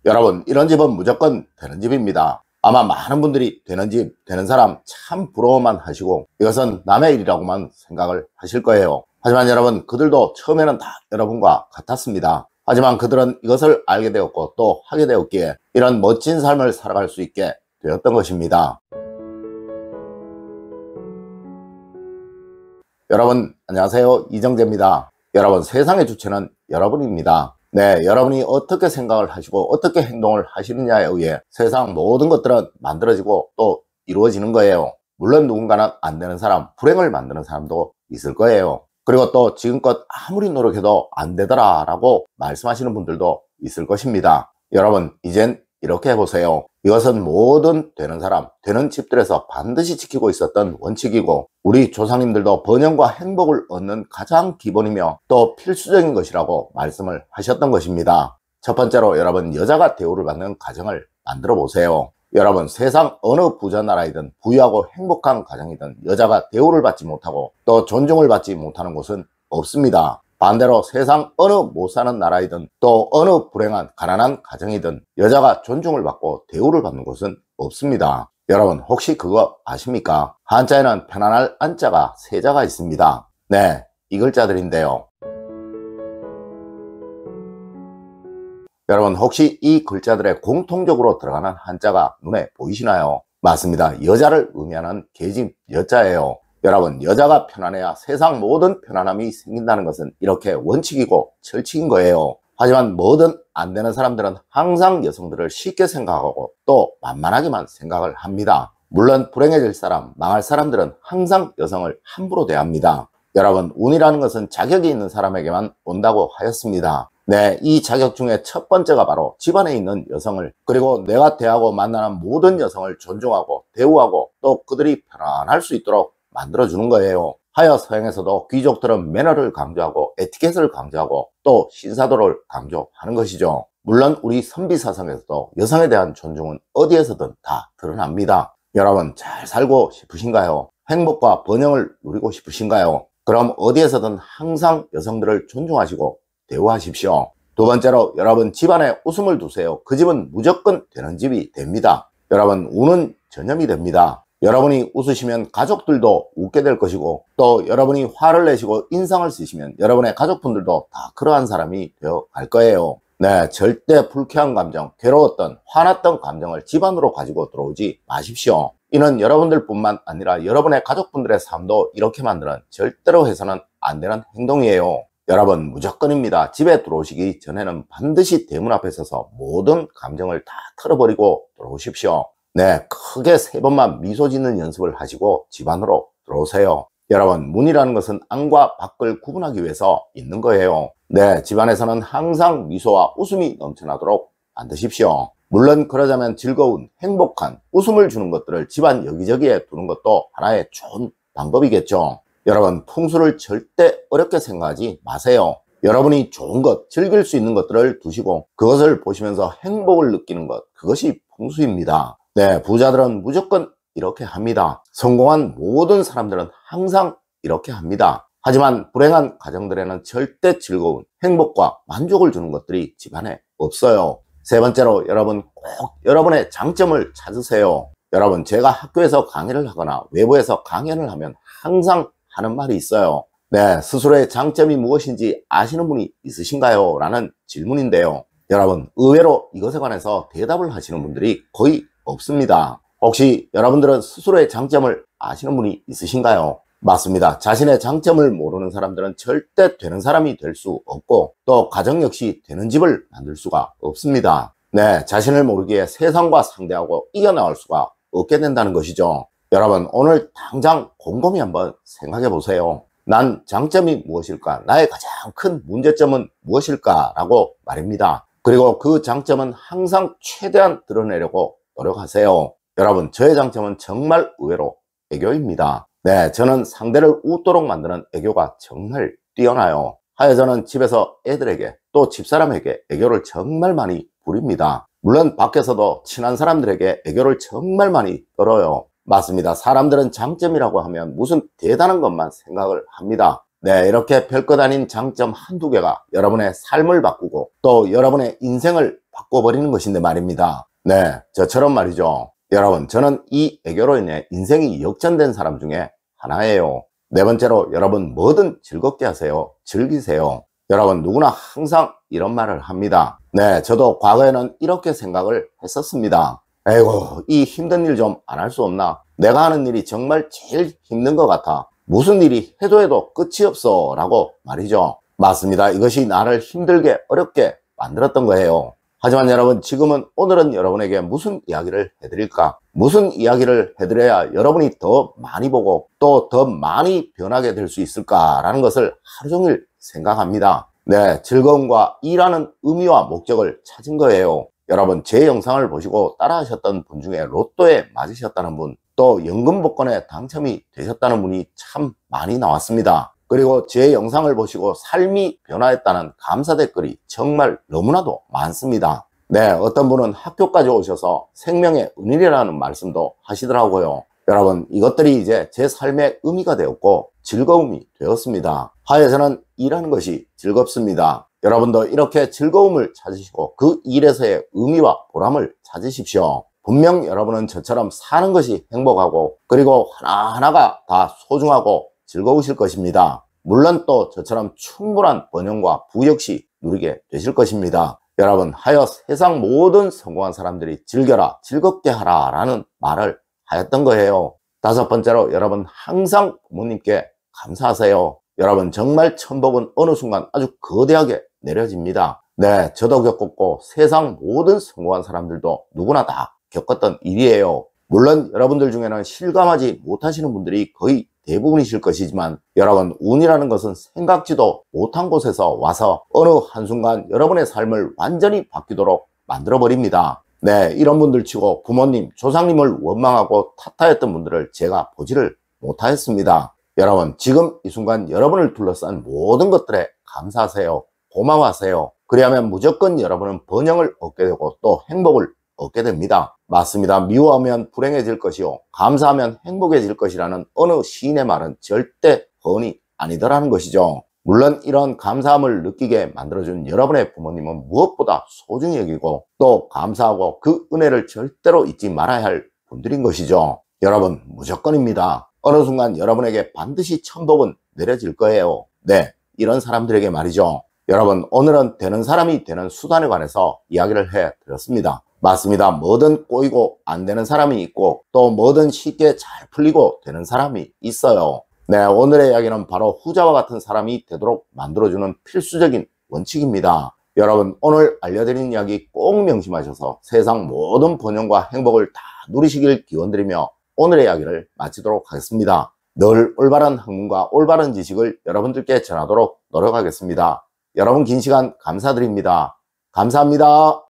여러분, 이런 집은 무조건 되는 집입니다. 아마 많은 분들이 되는 집, 되는 사람 참 부러워만 하시고 이것은 남의 일이라고만 생각을 하실 거예요. 하지만 여러분, 그들도 처음에는 다 여러분과 같았습니다. 하지만 그들은 이것을 알게 되었고 또 하게 되었기에 이런 멋진 삶을 살아갈 수 있게 되었던 것입니다. 여러분, 안녕하세요. 이정재입니다. 여러분, 세상의 주체는 여러분입니다. 네, 여러분이 어떻게 생각을 하시고 어떻게 행동을 하시느냐에 의해 세상 모든 것들은 만들어지고 또 이루어지는 거예요. 물론 누군가는 안 되는 사람, 불행을 만드는 사람도 있을 거예요. 그리고 또 지금껏 아무리 노력해도 안 되더라 라고 말씀하시는 분들도 있을 것입니다. 여러분, 이젠 이렇게 해보세요. 이것은 모든 되는 사람, 되는 집들에서 반드시 지키고 있었던 원칙이고 우리 조상님들도 번영과 행복을 얻는 가장 기본이며 또 필수적인 것이라고 말씀을 하셨던 것입니다. 첫 번째로 여러분, 여자가 대우를 받는 가정을 만들어 보세요. 여러분, 세상 어느 부자 나라이든 부유하고 행복한 가정이든 여자가 대우를 받지 못하고 또 존중을 받지 못하는 곳은 없습니다. 반대로 세상 어느 못 사는 나라이든 또 어느 불행한 가난한 가정이든 여자가 존중을 받고 대우를 받는 곳은 없습니다. 여러분, 혹시 그거 아십니까? 한자에는 편안할 안자가 세 자가 있습니다. 네, 이 글자들인데요. 여러분, 혹시 이 글자들의 공통적으로 들어가는 한자가 눈에 보이시나요? 맞습니다. 여자를 의미하는 계집 여자예요. 여러분, 여자가 편안해야 세상 모든 편안함이 생긴다는 것은 이렇게 원칙이고 철칙인 거예요. 하지만 뭐든 안 되는 사람들은 항상 여성들을 쉽게 생각하고 또 만만하게만 생각을 합니다. 물론 불행해질 사람, 망할 사람들은 항상 여성을 함부로 대합니다. 여러분, 운이라는 것은 자격이 있는 사람에게만 온다고 하였습니다. 네, 이 자격 중에 첫 번째가 바로 집안에 있는 여성을, 그리고 내가 대하고 만나는 모든 여성을 존중하고 대우하고 또 그들이 편안할 수 있도록 만들어주는 거예요. 하여 서양에서도 귀족들은 매너를 강조하고 에티켓을 강조하고 또 신사도를 강조하는 것이죠. 물론 우리 선비사상에서도 여성에 대한 존중은 어디에서든 다 드러납니다. 여러분, 잘 살고 싶으신가요? 행복과 번영을 누리고 싶으신가요? 그럼 어디에서든 항상 여성들을 존중하시고 대우하십시오. 두 번째로, 여러분, 집안에 웃음을 두세요. 그 집은 무조건 되는 집이 됩니다. 여러분, 운은 전염이 됩니다. 여러분이 웃으시면 가족들도 웃게 될 것이고 또 여러분이 화를 내시고 인상을 쓰시면 여러분의 가족분들도 다 그러한 사람이 되어 갈 거예요. 네, 절대 불쾌한 감정, 괴로웠던, 화났던 감정을 집안으로 가지고 들어오지 마십시오. 이는 여러분들 뿐만 아니라 여러분의 가족분들의 삶도 이렇게 만드는 절대로 해서는 안 되는 행동이에요. 여러분, 무조건입니다. 집에 들어오시기 전에는 반드시 대문 앞에 서서 모든 감정을 다 털어버리고 들어오십시오. 네, 크게 3번만 미소 짓는 연습을 하시고 집 안으로 들어오세요. 여러분, 문이라는 것은 안과 밖을 구분하기 위해서 있는 거예요. 네, 집안에서는 항상 미소와 웃음이 넘쳐나도록 만드십시오. 물론 그러자면 즐거운, 행복한, 웃음을 주는 것들을 집안 여기저기에 두는 것도 하나의 좋은 방법이겠죠. 여러분, 풍수를 절대 어렵게 생각하지 마세요. 여러분이 좋은 것, 즐길 수 있는 것들을 두시고 그것을 보시면서 행복을 느끼는 것, 그것이 풍수입니다. 네, 부자들은 무조건 이렇게 합니다. 성공한 모든 사람들은 항상 이렇게 합니다. 하지만 불행한 가정들에는 절대 즐거운 행복과 만족을 주는 것들이 집안에 없어요. 세 번째로, 여러분 꼭 여러분의 장점을 찾으세요. 여러분, 제가 학교에서 강의를 하거나 외부에서 강연을 하면 항상 하는 말이 있어요. 네, 스스로의 장점이 무엇인지 아시는 분이 있으신가요? 라는 질문인데요. 여러분, 의외로 이것에 관해서 대답을 하시는 분들이 거의 없습니다. 혹시 여러분들은 스스로의 장점을 아시는 분이 있으신가요? 맞습니다. 자신의 장점을 모르는 사람들은 절대 되는 사람이 될 수 없고 또 가정 역시 되는 집을 만들 수가 없습니다. 네, 자신을 모르기에 세상과 상대하고 이겨나갈 수가 없게 된다는 것이죠. 여러분, 오늘 당장 곰곰이 한번 생각해 보세요. 난 장점이 무엇일까? 나의 가장 큰 문제점은 무엇일까? 라고 말입니다. 그리고 그 장점은 항상 최대한 드러내려고 노력하세요. 여러분, 저의 장점은 정말 의외로 애교입니다. 네, 저는 상대를 웃도록 만드는 애교가 정말 뛰어나요. 하여 저는 집에서 애들에게 또 집사람에게 애교를 정말 많이 부립니다. 물론 밖에서도 친한 사람들에게 애교를 정말 많이 떨어요. 맞습니다. 사람들은 장점이라고 하면 무슨 대단한 것만 생각을 합니다. 네, 이렇게 별것 아닌 장점 한두 개가 여러분의 삶을 바꾸고 또 여러분의 인생을 바꿔버리는 것인데 말입니다. 네, 저처럼 말이죠. 여러분, 저는 이 애교로 인해 인생이 역전된 사람 중에 하나예요. 네 번째로, 여러분 뭐든 즐겁게 하세요. 즐기세요. 여러분, 누구나 항상 이런 말을 합니다. 네, 저도 과거에는 이렇게 생각을 했었습니다. 에이고, 이 힘든 일 좀 안 할 수 없나? 내가 하는 일이 정말 제일 힘든 것 같아. 무슨 일이 해도 끝이 없어 라고 말이죠. 맞습니다. 이것이 나를 힘들게 어렵게 만들었던 거예요. 하지만 여러분, 지금은 오늘은 여러분에게 무슨 이야기를 해드릴까? 무슨 이야기를 해드려야 여러분이 더 많이 보고 또 더 많이 변하게 될 수 있을까라는 것을 하루 종일 생각합니다. 네, 즐거움과 일하는 의미와 목적을 찾은 거예요. 여러분, 제 영상을 보시고 따라하셨던 분 중에 로또에 맞으셨다는 분, 또 연금 복권에 당첨이 되셨다는 분이 참 많이 나왔습니다. 그리고 제 영상을 보시고 삶이 변화했다는 감사 댓글이 정말 너무나도 많습니다. 네, 어떤 분은 학교까지 오셔서 생명의 은일이라는 말씀도 하시더라고요. 여러분, 이것들이 이제 제 삶의 의미가 되었고 즐거움이 되었습니다. 하여서는 일하는 것이 즐겁습니다. 여러분도 이렇게 즐거움을 찾으시고 그 일에서의 의미와 보람을 찾으십시오. 분명 여러분은 저처럼 사는 것이 행복하고 그리고 하나하나가 다 소중하고 즐거우실 것입니다. 물론 또 저처럼 충분한 번영과 부역시 누리게 되실 것입니다. 여러분, 하여 세상 모든 성공한 사람들이 즐겨라, 즐겁게 하라 라는 말을 하였던 거예요. 다섯 번째로, 여러분 항상 부모님께 감사하세요. 여러분, 정말 천복은 어느 순간 아주 거대하게 내려집니다. 네, 저도 겪었고 세상 모든 성공한 사람들도 누구나 다 겪었던 일이에요. 물론 여러분들 중에는 실감하지 못하시는 분들이 거의 대부분이실 것이지만 여러분, 운이라는 것은 생각지도 못한 곳에서 와서 어느 한순간 여러분의 삶을 완전히 바뀌도록 만들어 버립니다. 네, 이런 분들 치고 부모님, 조상님을 원망하고 탓하였던 분들을 제가 보지를 못하였습니다. 여러분, 지금 이 순간 여러분을 둘러싼 모든 것들에 감사하세요. 고마워하세요. 그리하면 무조건 여러분은 번영을 얻게 되고 또 행복을 얻게 됩니다. 맞습니다. 미워하면 불행해질 것이요, 감사하면 행복해질 것이라는 어느 시인의 말은 절대 허언이 아니더라는 것이죠. 물론 이런 감사함을 느끼게 만들어준 여러분의 부모님은 무엇보다 소중히 여기고 또 감사하고 그 은혜를 절대로 잊지 말아야 할 분들인 것이죠. 여러분, 무조건입니다. 어느 순간 여러분에게 반드시 천복은 내려질 거예요. 네, 이런 사람들에게 말이죠. 여러분, 오늘은 되는 사람이 되는 수단에 관해서 이야기를 해드렸습니다. 맞습니다. 뭐든 꼬이고 안 되는 사람이 있고 또 뭐든 쉽게 잘 풀리고 되는 사람이 있어요. 네, 오늘의 이야기는 바로 후자와 같은 사람이 되도록 만들어주는 필수적인 원칙입니다. 여러분, 오늘 알려드린 이야기 꼭 명심하셔서 세상 모든 번영과 행복을 다 누리시길 기원드리며 오늘의 이야기를 마치도록 하겠습니다. 늘 올바른 학문과 올바른 지식을 여러분들께 전하도록 노력하겠습니다. 여러분, 긴 시간 감사드립니다. 감사합니다.